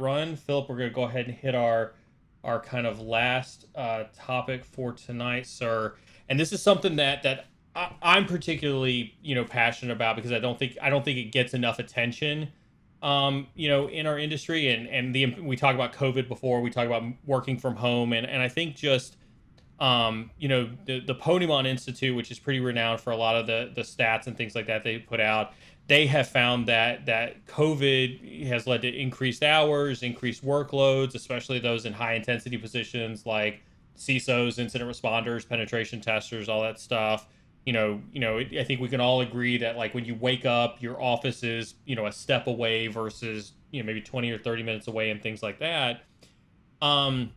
run. Philip, we're going to go ahead and hit our kind of last topic for tonight, sir. And this is something that I'm particularly passionate about because I don't think it gets enough attention. In our industry, and we talk about COVID before, we talk about working from home, and I think just the Ponymon Institute, which is pretty renowned for a lot of the stats and things like that they put out, they have found that COVID has led to increased hours, increased workloads, especially those in high intensity positions like CISOs, incident responders, penetration testers, all that stuff. I think we can all agree that like when you wake up, your office is a step away versus maybe 20 or 30 minutes away and things like that. Um,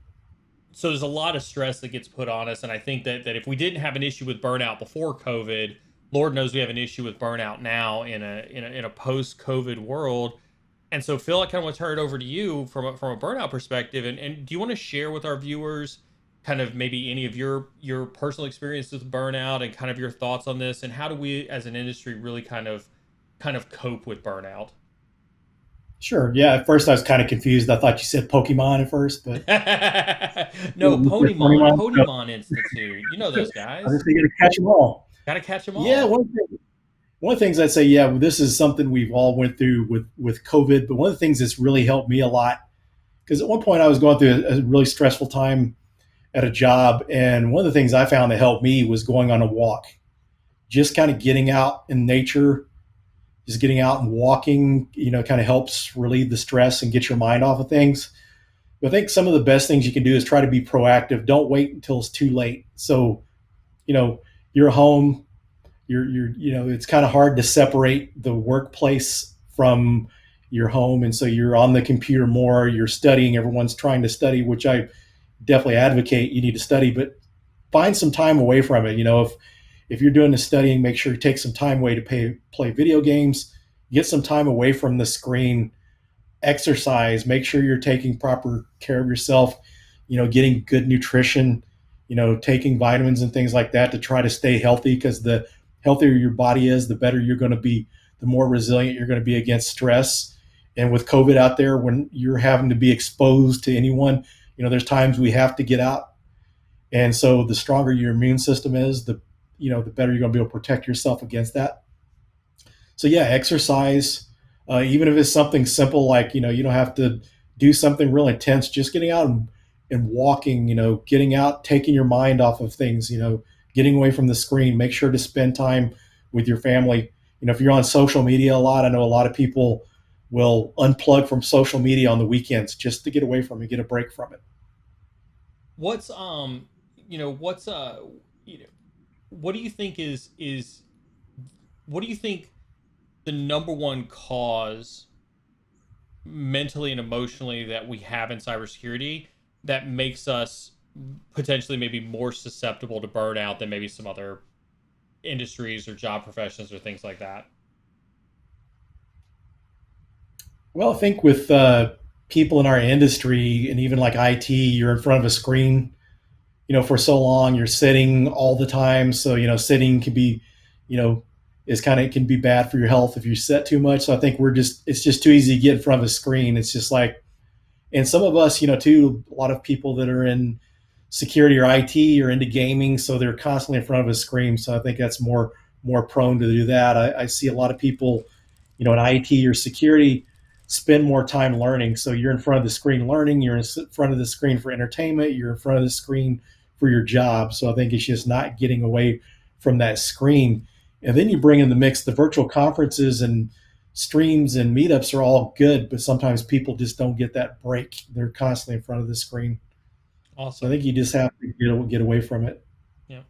so there's a lot of stress that gets put on us, and I think that if we didn't have an issue with burnout before COVID, Lord knows we have an issue with burnout now in a post COVID world. And so, Phil, I kind of want to turn it over to you from a burnout perspective, and do you want to share with our viewers kind of maybe any of your personal experience with burnout and kind of your thoughts on this, and how do we as an industry really kind of cope with burnout? Sure. Yeah. At first, I was kind of confused. I thought you said Pokemon at first, but No, you said Ponymon, Pokemon. So Ponymon Institute. You know I those was guys. just thinking to catch them all. Got to catch them Yeah. all. One of the things I'd say, yeah, this is something we've all went through with COVID. But one of the things that's really helped me a lot, because at one point I was going through a really stressful time at a job, and one of the things I found that helped me was going on a walk, just kind of getting out in nature, just getting out and walking. Kind of helps relieve the stress and get your mind off of things. But I think some of the best things you can do is try to be proactive. Don't wait until it's too late. So, you know, you're home, it's kind of hard to separate the workplace from your home. And so you're on the computer more, you're studying, everyone's trying to study, which I definitely advocate you need to study, but find some time away from it. If you're doing the studying, make sure you take some time away to play video games, get some time away from the screen, exercise, make sure you're taking proper care of yourself, getting good nutrition, taking vitamins and things like that to try to stay healthy, because the healthier your body is, the better you're going to be, the more resilient you're going to be against stress. And with COVID out there, when you're having to be exposed to anyone, there's times we have to get out. And so the stronger your immune system is, the better you're going to be able to protect yourself against that. So yeah, exercise, even if it's something simple like you don't have to do something real intense. Just getting out and walking, getting out, taking your mind off of things, getting away from the screen. Make sure to spend time with your family. If you're on social media a lot, I know a lot of people will unplug from social media on the weekends just to get away from it, get a break from it. What's what's you know, what do you think is what do you think the number one cause mentally and emotionally that we have in cybersecurity that makes us potentially maybe more susceptible to burnout than maybe some other industries or job professions or things like that? Well, I think with people in our industry and even like IT, you're in front of a screen, for so long, you're sitting all the time. So, sitting can be, you know, is kind of can be bad for your health if you sit too much. So I think it's just too easy to get in front of a screen. It's just like, and some of us, too, a lot of people that are in security or IT or into gaming, so they're constantly in front of a screen. So I think that's more prone to do that. I see a lot of people, in IT or security, spend more time learning. So you're in front of the screen learning, you're in front of the screen for entertainment, you're in front of the screen for your job. So I think it's just not getting away from that screen. And then you bring in the mix, the virtual conferences and streams and meetups are all good, but sometimes people just don't get that break. They're constantly in front of the screen. So I Awesome. think you just have to get away from it. Yeah.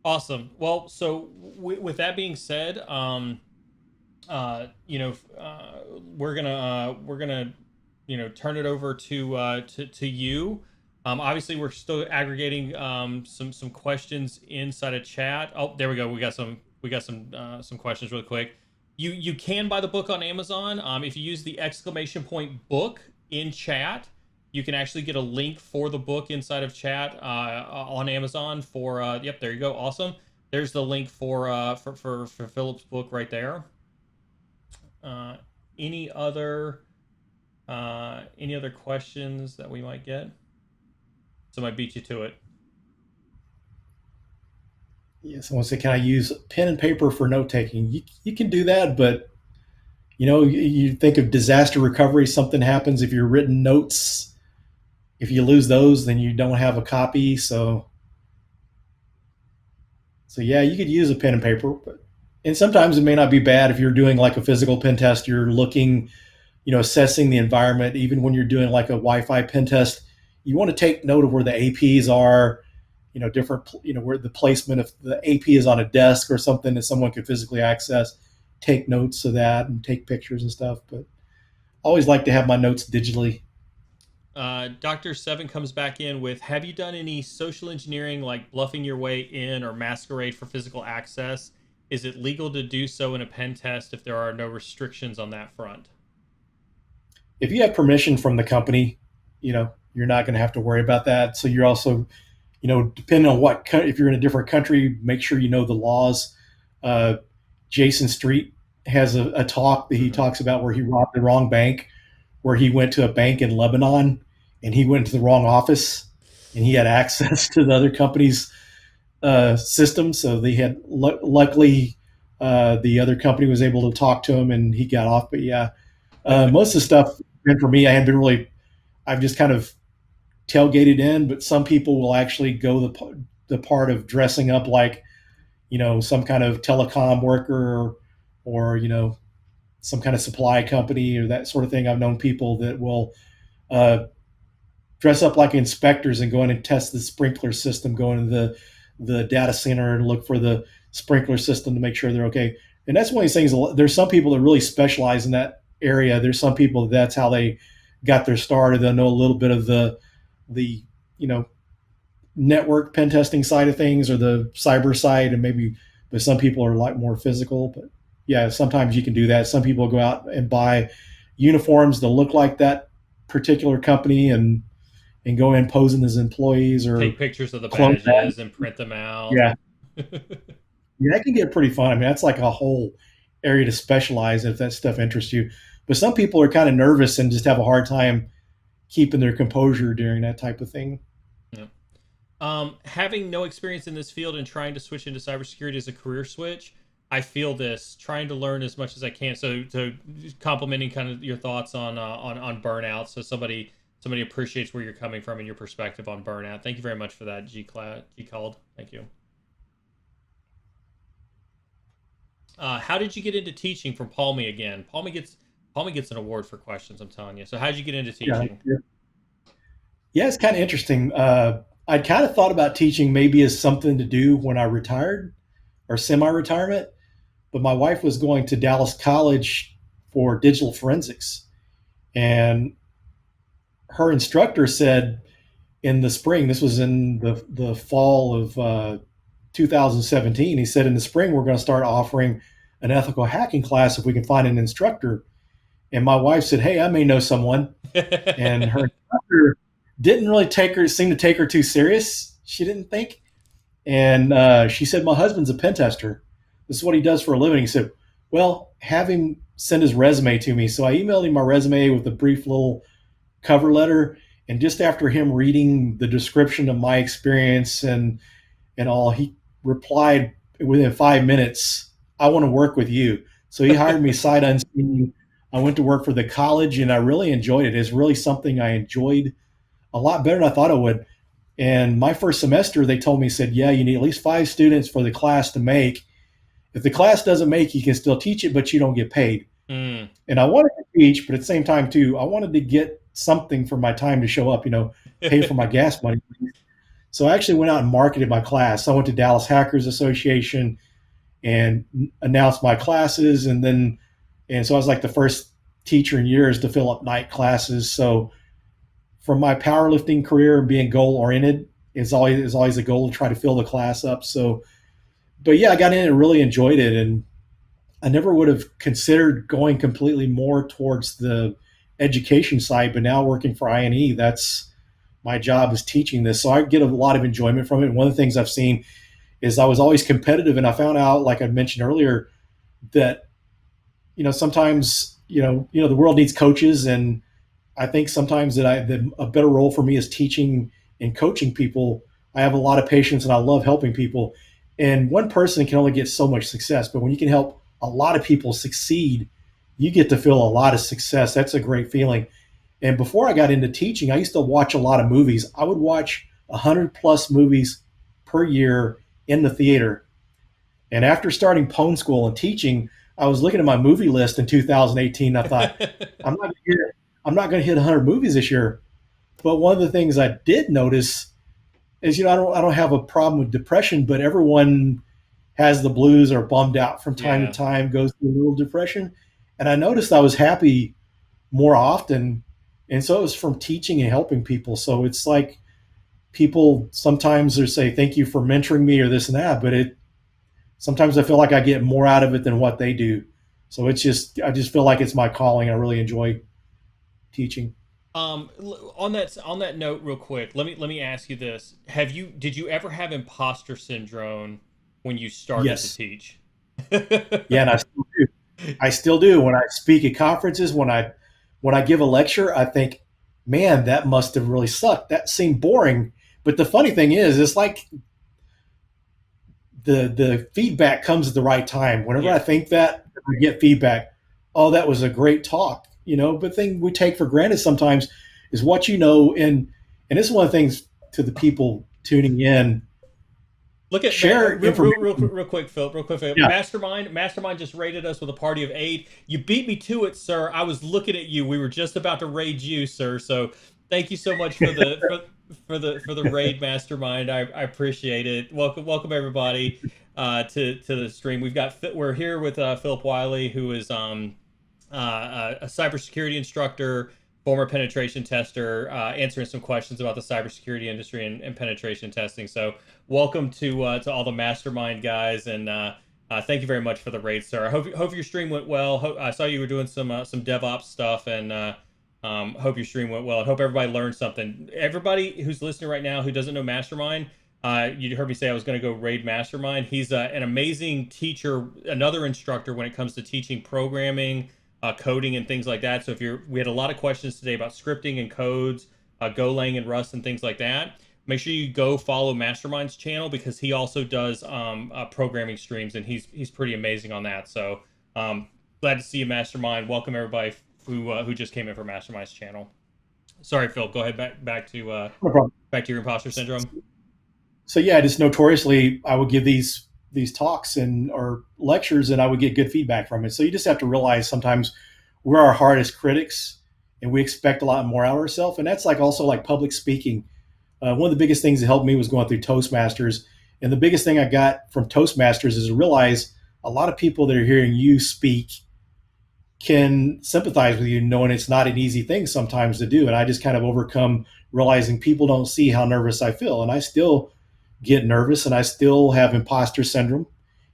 Awesome. Well, so with that being said, we're gonna turn it over to you. Obviously, we're still aggregating some questions inside of chat. Oh, there we go. We got some questions real quick. You can buy the book on Amazon. If you use the exclamation point book in chat, you can actually get a link for the book inside of chat on Amazon for yep, there you go. Awesome. There's the link for Philip's book right there. Uh, any other Any other questions that we might get? Somebody beat you to it. Yeah, someone said, "Can I use pen and paper for note taking?" You can do that, but you think of disaster recovery. Something happens if you're written notes. If you lose those, then you don't have a copy. So yeah, you could use a pen and paper, and sometimes it may not be bad if you're doing like a physical pen test. You're looking, assessing the environment. Even when you're doing like a Wi-Fi pen test, you want to take note of where the APs are. Different, where the placement of the AP is on a desk or something that someone could physically access. Take notes of that and take pictures and stuff. But I always like to have my notes digitally. Dr. Seven comes back in with, have you done any social engineering like bluffing your way in or masquerade for physical access? Is it legal to do so in a pen test if there are no restrictions on that front? If you have permission from the company, you're not going to have to worry about that. So you're also, depending on if you're in a different country, make sure you know the laws. Uh, Jason Street has a talk that he talks about where he robbed the wrong bank, where he went to a bank in Lebanon and he went to the wrong office and he had access to the other company's system. So they had luckily the other company was able to talk to him and he got off. But yeah, most of the stuff for me, I've just kind of tailgated in, but some people will actually go the part of dressing up like, some kind of telecom worker or some kind of supply company or that sort of thing. I've known people that will uh, dress up like inspectors and go in and test the sprinkler system, go into the data center and look for the sprinkler system to make sure they're okay. And that's one of these things. There's some people that really specialize in that area. There's some people that's how they got their start, or they'll know a little bit of the network pen testing side of things or the cyber side, and maybe, but some people are a lot more physical. But yeah, sometimes you can do that. Some people go out and buy uniforms that look like that particular company and go in posing as employees or Take pictures of the clone that. badges and print them out. Yeah, yeah, that can get pretty fun. I mean, that's like a whole area to specialize if that stuff interests you. But some people are kind of nervous and just have a hard time keeping their composure during that type of thing. Yeah. Having no experience in this field and trying to switch into cybersecurity as a career switch, I feel this trying to learn as much as I can. So complimenting kind of your thoughts on burnout. So somebody appreciates where you're coming from and your perspective on burnout. Thank you very much for that, G called. Thank you. How did you get into teaching? From Palmy again. Palmy gets an award for questions. I'm telling you. So how did you get into Yeah, teaching? yeah, it's kind of interesting. I kind of thought about teaching maybe as something to do when I retired or semi-retirement, but my wife was going to Dallas College for digital forensics, and her instructor said in the spring, this was in the fall of 2017, he said in the spring we're going to start offering an ethical hacking class if we can find an instructor. And my wife said, "Hey, I may know someone." And her instructor didn't really seem to take her too serious. She didn't think. And she said, "My husband's a pen tester. This is what he does for a living." He said, "Well, have him send his resume to me." So I emailed him my resume with a brief little cover letter. And just after him reading the description of my experience and all, he replied within 5 minutes, "I want to work with you." So he hired me sight unseen. I went to work for the college and I really enjoyed it. It's really something I enjoyed a lot better than I thought I would. And my first semester, they told me, said, "Yeah, you need at least 5 students for the class to make. If the class doesn't make, you can still teach it, but you don't get paid." Mm. And I wanted to teach, but at the same time, too, I wanted to get something for my time to show up, pay for my gas money. So I actually went out and marketed my class. I went to Dallas Hackers Association and announced my classes. And so I was like the first teacher in years to fill up night classes. So from my powerlifting career and being goal oriented, is always a goal to try to fill the class up. So, but yeah, I got in and really enjoyed it. And I never would have considered going completely more towards the education side, but now working for INE, that's my job is teaching this. So I get a lot of enjoyment from it. And one of the things I've seen is I was always competitive, and I found out, like I mentioned earlier, that sometimes the world needs coaches, and I think sometimes that a better role for me is teaching and coaching people. I have a lot of patience and I love helping people. And one person can only get so much success, but when you can help a lot of people succeed, you get to feel a lot of success. That's a great feeling. And before I got into teaching, I used to watch a lot of movies. I would watch 100 plus movies per year in the theater. And after starting Pone School and teaching, I was looking at my movie list in 2018. I thought, I'm not going to hit 100 movies this year. But one of the things I did notice is, I don't have a problem with depression, but everyone has the blues or bummed out from time to Yeah. time, goes through a little depression. And I noticed I was happy more often. And so it was from teaching and helping people. So it's like people sometimes they say, thank you for mentoring me or this and that, but sometimes I feel like I get more out of it than what they do. So I just feel like it's my calling. I really enjoy teaching. On that note, real quick, let me ask you this: did you ever have imposter syndrome when you started to Yes. teach? Yeah. And I still do. I still do. When I speak at conferences, when I give a lecture, I think, man, that must have really sucked. That seemed boring. But the funny thing is, it's like the feedback comes at the right time. Whenever I Yeah. think that, I get feedback. Oh, that was a great talk. But thing we take for granted sometimes is what and this is one of the things to the people tuning in. Look at Share information. real quick, Philip. Real quick, Philip. Yeah. Mastermind just rated us with a party of 8. You beat me to it, sir. I was looking at you. We were just about to raid you, sir. So thank you so much for the raid, Mastermind. I appreciate it. Welcome everybody to the stream. We're here with Phillip Wylie, who is a cybersecurity instructor, former penetration tester, answering some questions about the cybersecurity industry and penetration testing. So, welcome to all the mastermind guys, and thank you very much for the raid, sir. I hope your stream went well. I saw you were doing some DevOps stuff, and hope your stream went well. And hope everybody learned something. Everybody who's listening right now who doesn't know Mastermind, you heard me say I was going to go raid Mastermind. He's an amazing teacher, another instructor when it comes to teaching programming, coding, and things like that. So we had a lot of questions today about scripting and codes, Golang and Rust and things like that. Make sure you go follow Mastermind's channel because he also does programming streams, and he's pretty amazing on that. So glad to see you, Mastermind. Welcome everybody who just came in for Mastermind's channel. Sorry, Phil. Go ahead No problem. back to your imposter syndrome. So yeah, just notoriously, I would give these talks and or lectures, and I would get good feedback from it. So you just have to realize sometimes we're our hardest critics, and we expect a lot more out of ourselves. And that's like also like public speaking. One of the biggest things that helped me was going through Toastmasters, and the biggest thing I got from Toastmasters is to realize a lot of people that are hearing you speak can sympathize with you, knowing it's not an easy thing sometimes to do. And I just kind of overcome realizing people don't see how nervous I feel, and I still get nervous and I still have imposter syndrome.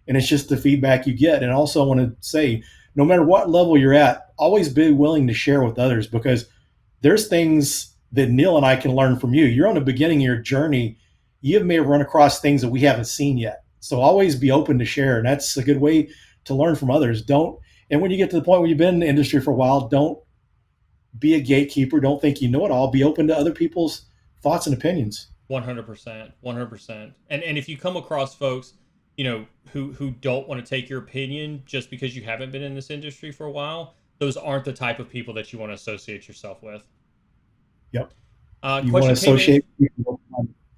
And it's just the feedback you get. And also, I want to say, no matter what level you're at, always be willing to share with others because there's things that Neil and I can learn from you. You're on the beginning of your journey. You may have run across things that we haven't seen yet. So always be open to share. And that's a good way to learn from others. And when you get to the point where you've been in the industry for a while, don't be a gatekeeper. Don't think you know it all. Be open to other people's thoughts and opinions. 100%, 100%. And if you come across folks, who don't want to take your opinion just because you haven't been in this industry for a while, those aren't the type of people that you want to associate yourself with. Yep. You want to Question came in. associate people.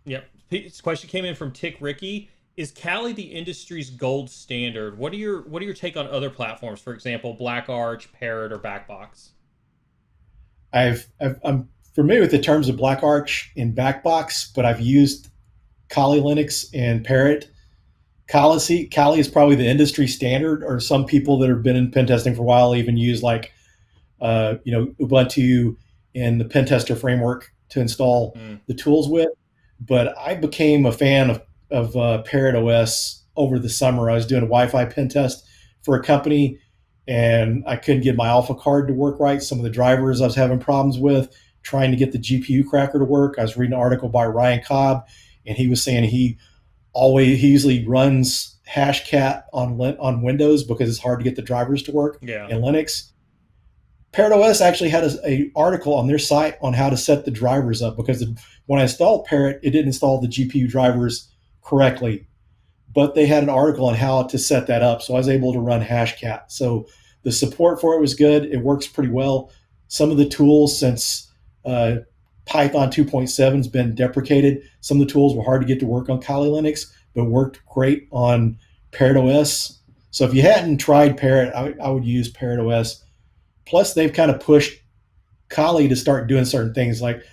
Yep. This question came in from Tick Ricky. Is Kali the industry's gold standard? What are your take on other platforms? For example, Black Arch, Parrot, or Backbox? I'm familiar with the terms of Black Arch and Backbox, but I've used Kali Linux and Parrot. Kali is probably the industry standard, or some people that have been in pen testing for a while even use like Ubuntu and the Pentester framework to install the tools with. But I became a fan of Parrot OS over the summer. I was doing a Wi-Fi pen test for a company, and I couldn't get my Alpha card to work right. Some of the drivers I was having problems with, trying to get the GPU cracker to work. I was reading an article by Ryan Cobb, and he was saying he usually runs Hashcat on Windows because it's hard to get the drivers to work Yeah. in Linux. Parrot OS actually had a article on their site on how to set the drivers up because when I installed Parrot, it didn't install the GPU drivers correctly, but they had an article on how to set that up. So I was able to run Hashcat. So the support for it was good. It works pretty well. Some of the tools, since Python 2.7 has been deprecated, some of the tools were hard to get to work on Kali Linux, but worked great on Parrot OS. So if you hadn't tried Parrot, I would use Parrot OS. Plus, they've kind of pushed Kali to start doing certain things like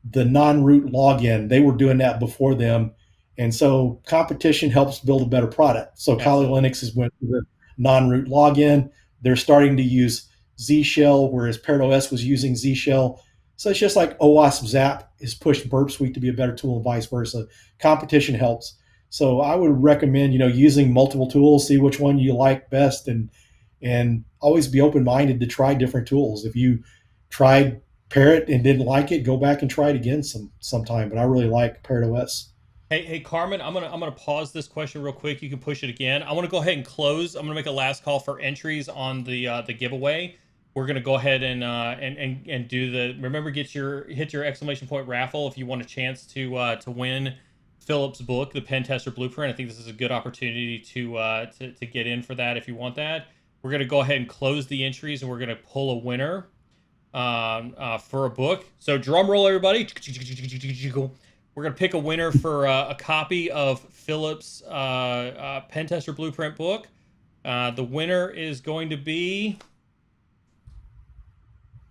the non-root login. They were doing that before them. And so competition helps build a better product. So Kali Linux has went to the non-root login. They're starting to use Z Shell, whereas Parrot OS was using Z Shell. So it's just like OWASP Zap has pushed Burp Suite to be a better tool and vice versa. Competition helps. So I would recommend, using multiple tools, see which one you like best, and always be open-minded to try different tools. If you tried Parrot and didn't like it, go back and try it again sometime. But I really like Parrot OS. Hey Carmen, I'm gonna pause this question real quick. You can push it again. I want to go ahead and close. I'm gonna make a last call for entries on the giveaway. We're gonna go ahead and do the. Remember, hit your exclamation point raffle if you want a chance to win Phillip's book, The Pentester Blueprint. I think this is a good opportunity to get in for that if you want that. We're gonna go ahead and close the entries, and we're gonna pull a winner for a book. So drum roll, everybody. We're going to pick a winner for a copy of Phillip's Pentester Blueprint book. The winner is going to be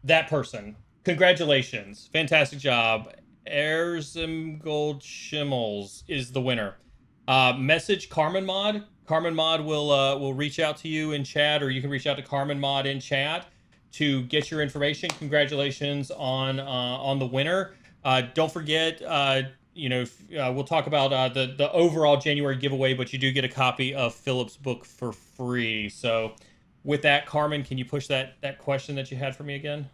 that person. Congratulations. Fantastic job. Erzimgold Schimmels is the winner. Message Carmen Mod. Carmen Mod will reach out to you in chat, or you can reach out to Carmen Mod in chat to get your information. Congratulations on the winner. Don't forget, we'll talk about the overall January giveaway, but you do get a copy of Phillip's book for free. So with that, Carmen, can you push that question that you had for me again?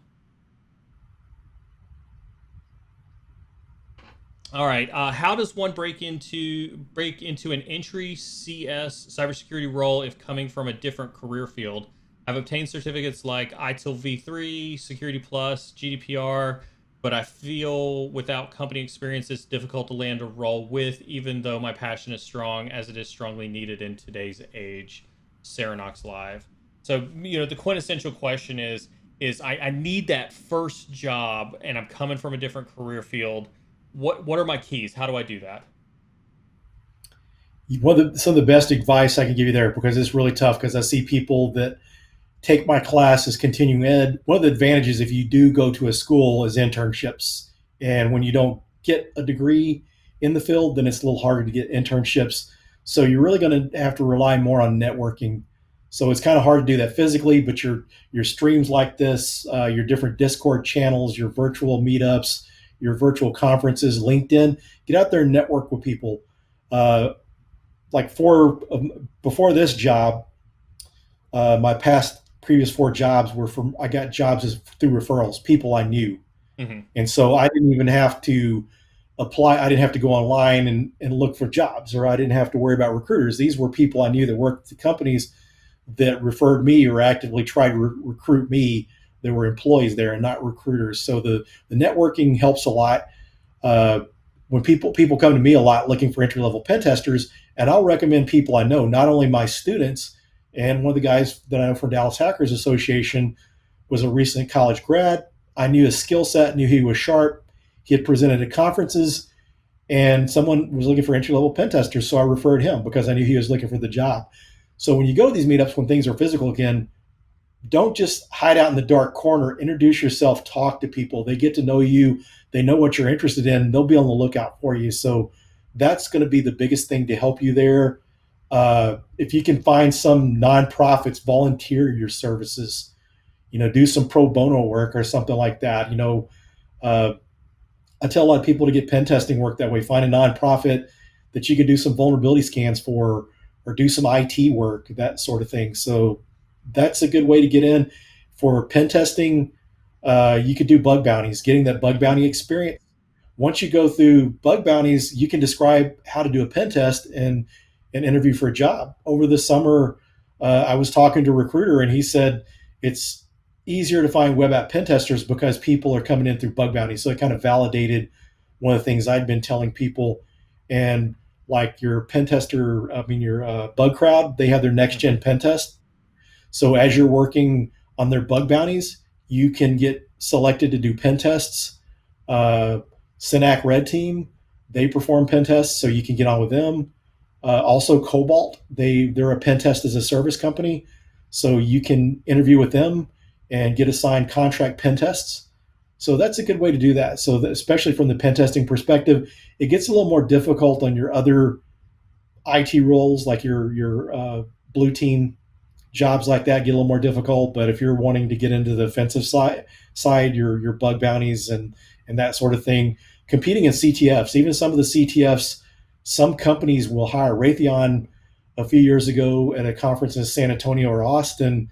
All right. How does one break into an entry CS cybersecurity role if coming from a different career field? I've obtained certificates like ITIL v3, Security Plus, GDPR, but I feel without company experience, it's difficult to land a role with, even though my passion is strong, as it is strongly needed in today's age. Saranox Live. So, the quintessential question is I need that first job, and I'm coming from a different career field. What are my keys? How do I do that? Some of the best advice I can give you there, because it's really tough, because I see people that take my class as continuing ed. One of the advantages if you do go to a school is internships. And when you don't get a degree in the field, then it's a little harder to get internships. So you're really going to have to rely more on networking. So it's kind of hard to do that physically, but your streams like this, your different Discord channels, your virtual meetups, your virtual conferences, LinkedIn, get out there and network with people. Before this job, my previous 4 jobs I got jobs through referrals, people I knew. Mm-hmm. And so I didn't even have to apply. I didn't have to go online and look for jobs, or I didn't have to worry about recruiters. These were people I knew that worked at the companies that referred me or actively tried to recruit me. There were employees there and not recruiters. So the networking helps a lot. When people come to me a lot looking for entry-level pen testers, and I'll recommend people I know, not only my students. And one of the guys that I know from Dallas Hackers Association was a recent college grad. I knew his skill set, knew he was sharp. He had presented at conferences, and someone was looking for entry-level pen testers, so I referred him because I knew he was looking for the job. So when you go to these meetups, when things are physical again, don't just hide out in the dark corner. Introduce yourself, talk to people. They get to know you. They know what you're interested in. They'll be on the lookout for you. So that's going to be the biggest thing to help you there. If you can find some nonprofits, volunteer your services, do some pro bono work or something like that. I tell a lot of people to get pen testing work that way. Find a nonprofit that you can do some vulnerability scans for, or do some IT work, that sort of thing. So that's a good way to get in. For pen testing, you could do bug bounties, getting that bug bounty experience. Once you go through bug bounties, you can describe how to do a pen test and interview for a job. Over the summer, I was talking to a recruiter, and he said it's easier to find web app pen testers because people are coming in through bug bounties. So it kind of validated one of the things I'd been telling people. And like your pen tester, I mean, your bug crowd, they have their next gen Mm-hmm. pen test. So as you're working on their bug bounties, you can get selected to do pen tests. Uh, Synac Red Team, they perform pen tests, so you can get on with them. Also, Cobalt, they're a pen test as a service company, so you can interview with them and get assigned contract pen tests. So that's a good way to do that. So that, especially from the pen testing perspective, it gets a little more difficult on your other IT roles, like your blue team jobs like that get a little more difficult. But if you're wanting to get into the offensive side, your bug bounties and that sort of thing, competing in CTFs, even some of the CTFs, some companies will hire. Raytheon a few years ago at a conference in San Antonio or Austin,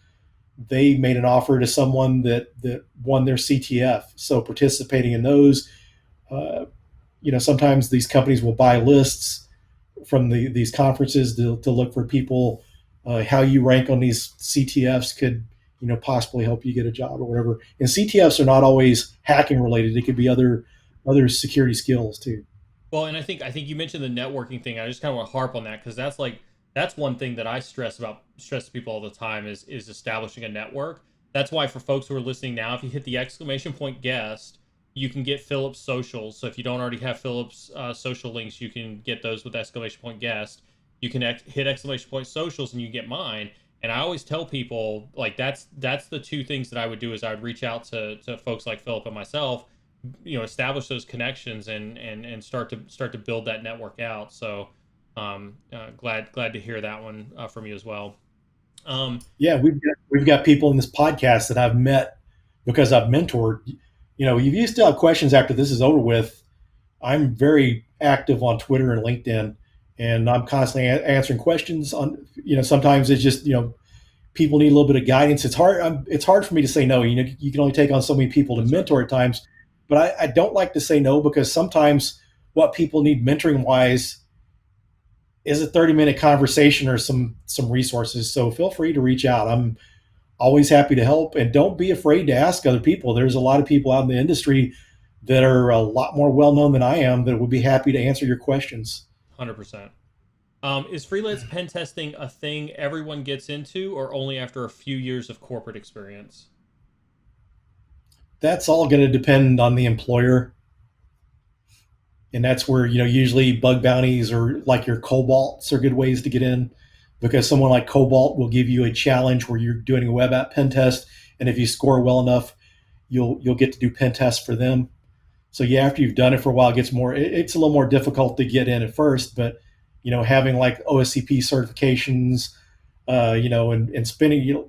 they made an offer to someone that won their CTF. So participating in those, uh, sometimes these companies will buy lists from these conferences to look for people. How you rank on these CTFs could possibly help you get a job or whatever. And CTFs are not always hacking related; it could be other security skills too. Well, and I think you mentioned the networking thing. I just kind of want to harp on that because that's one thing that I stress to people all the time is establishing a network. That's why for folks who are listening now, if you hit the exclamation point guest, you can get Phillip's socials. So if you don't already have Phillip's social links, you can get those with exclamation point guest. You can hit exclamation point socials and you get mine. And I always tell people like that's the two things that I would do is I would reach out to folks like Phillip and myself, establish those connections and start to build that network out. So glad to hear that one from you as well. um Yeah, we've got people in this podcast that I've met because I've mentored. If you still have questions after this is over with, I'm very active on Twitter and LinkedIn, and I'm constantly answering questions. On sometimes it's just people need a little bit of guidance. It's hard for me to say no. You can only take on so many people to that's right. mentor at times, but I don't like to say no because sometimes what people need mentoring wise is a 30-minute conversation or some resources. So feel free to reach out. I'm always happy to help, and don't be afraid to ask other people. There's a lot of people out in the industry that are a lot more well known than I am that would be happy to answer your questions. 100%. Is freelance pen testing a thing everyone gets into or only after a few years of corporate experience? That's all going to depend on the employer, and that's where usually bug bounties or like your cobalts are good ways to get in, because someone like Cobalt will give you a challenge where you're doing a web app pen test, and if you score well enough, you'll get to do pen tests for them. So yeah, after you've done it for a while, it's a little more difficult to get in at first, but having like OSCP certifications, and spending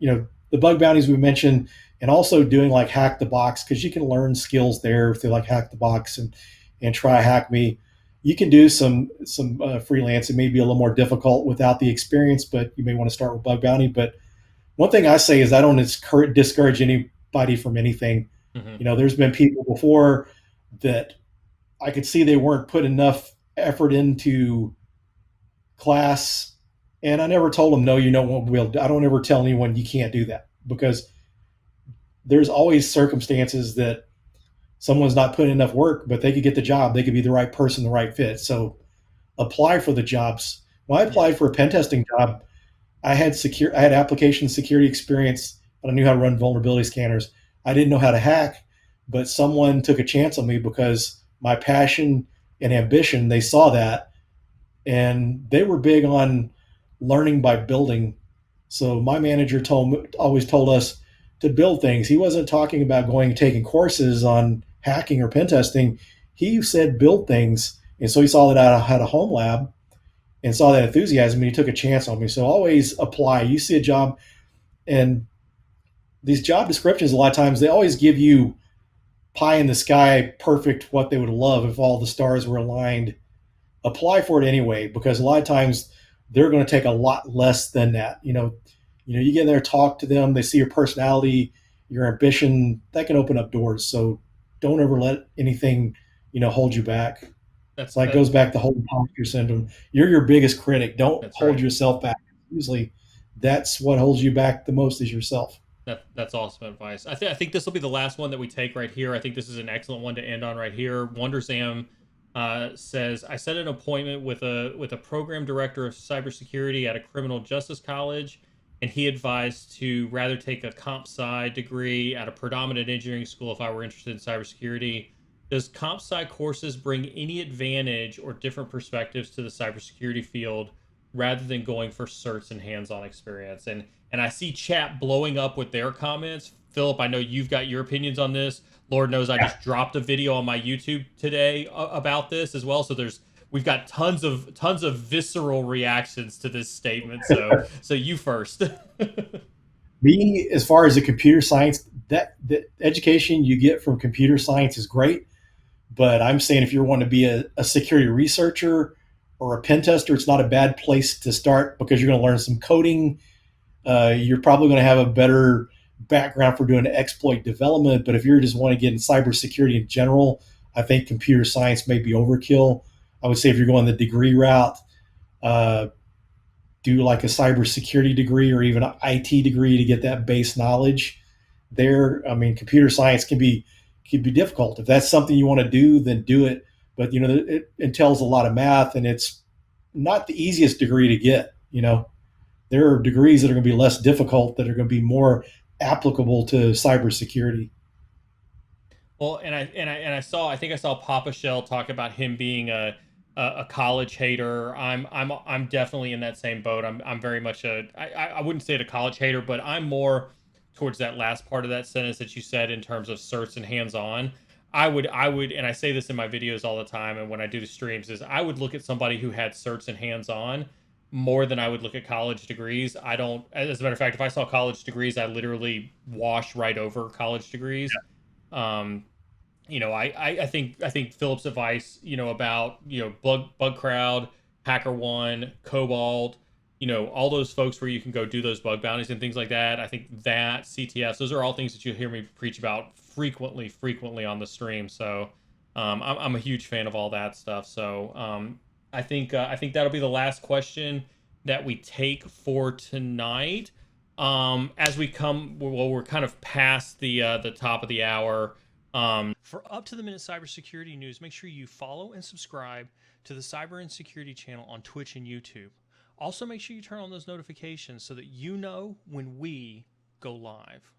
the bug bounties we mentioned, and also doing like hack the box, because you can learn skills there through like hack the box and try hack me. You can do some freelance. It may be a little more difficult without the experience, but you may want to start with bug bounty. But one thing I say is I don't discourage anybody from anything. Mm-hmm. There's been people before that I could see they weren't put enough effort into class, and I never told them no, won't be able to. I don't ever tell anyone you can't do that, because there's always circumstances that someone's not putting enough work, but they could get the job. They could be the right person, the right fit. So apply for the jobs. When I Yeah. applied for a pen testing job, I had application security experience, but I knew how to run vulnerability scanners. I didn't know how to hack, but someone took a chance on me because my passion and ambition, they saw that, and they were big on learning by building. So my manager always told us to build things. He wasn't talking about going and taking courses on hacking or pen testing. He said build things. And so he saw that I had a home lab and saw that enthusiasm, and he took a chance on me. So always apply. You see a job, and these job descriptions, a lot of times, they always give you pie in the sky, perfect, what they would love if all the stars were aligned. Apply for it anyway, because a lot of times they're going to take a lot less than that. You get there, talk to them, they see your personality, your ambition, that can open up doors. So don't ever let anything hold you back. that's So that that goes back to whole imposter syndrome. You're your biggest critic. Don't that's hold right. yourself back. Usually that's what holds you back the most is yourself. That's awesome advice. I think this will be the last one that we take right here. I think this is an excellent one to end on right here. WonderSam says, I set an appointment with a program director of cybersecurity at a criminal justice college, and he advised to rather take a comp sci degree at a predominant engineering school if I were interested in cybersecurity. Does comp sci courses bring any advantage or different perspectives to the cybersecurity field rather than going for certs and hands-on experience? And I see chat blowing up with their comments. Phillip, I know you've got your opinions on this. Lord knows I just dropped a video on my YouTube today about this as well. So we've got tons of visceral reactions to this statement. So you first. Me, as far as the computer science, that the education you get from computer science is great. But I'm saying if you're wanting to be a security researcher or a pen tester, it's not a bad place to start because you're going to learn some coding. You're probably going to have a better background for doing exploit development. But if you're just want to get in cybersecurity in general, I think computer science may be overkill. I would say if you're going the degree route, uh, do like a cybersecurity degree or even an IT degree to get that base knowledge. There, I mean, computer science can be difficult. If that's something you want to do, then do it. But it entails a lot of math, and it's not the easiest degree to get. There are degrees that are going to be less difficult that are going to be more applicable to cybersecurity. Well, I think I saw Papa Shell talk about him being a college hater. I'm definitely in that same boat. I'm very much I wouldn't say it a college hater, but I'm more towards that last part of that sentence that you said in terms of certs and hands on. I would, and I say this in my videos all the time, and when I do the streams, is I would look at somebody who had certs and hands on more than I would look at college degrees. I don't, as a matter of fact, if I saw college degrees, I literally wash right over college degrees. Um, I think Philip's advice, about bug crowd, Hacker One, Cobalt, all those folks where you can go do those bug bounties and things like that. I think that CTS, those are all things that you'll hear me preach about frequently on the stream. So I'm a huge fan of all that stuff. So I think that'll be the last question that we take for tonight. As we come, well, we're kind of past the top of the hour. For up to the minute cybersecurity news, make sure you follow and subscribe to the Cyber Insecurity channel on Twitch and YouTube. Also, make sure you turn on those notifications so that you know when we go live.